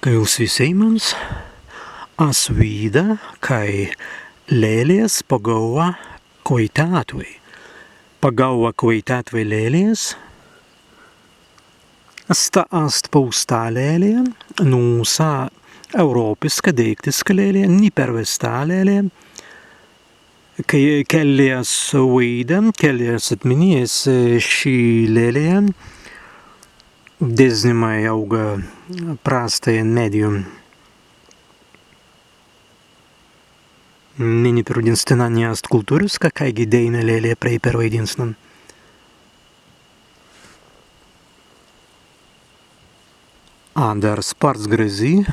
Kai jūs visiems asvīda, kai lēlies pagauva koitātvei. Pagauva koitātvei lēlies, stāst paustā lēlie, nūsā Europiska, deiktiska lēlie, nipervestā lēlie, kai kelies vīda, kelies atminies šī lēlie, deznimai auga prastajien medijum. Нині перудінстинання культуриска, кайги дейна леле прей перуединстном. Dar spartsgrezī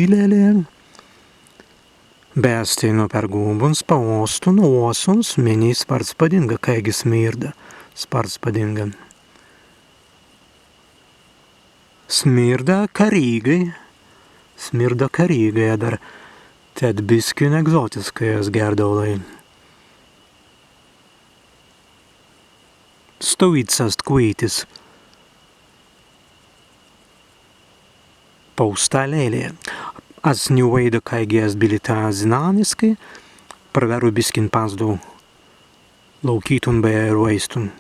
lelē, bēstīno per gūbuns, pa ostun, osuns, minī spartspadinga, kaigi smirda, spartspadinga. Smirda karīgai, dar tad biski un egzotiskajās gērdolai. Stovīcast kvītis. Paustā lēlē. Az ņuveida kaigijas bilitā zināniski, praveru biskin pazdu laukīt un bēru eistun.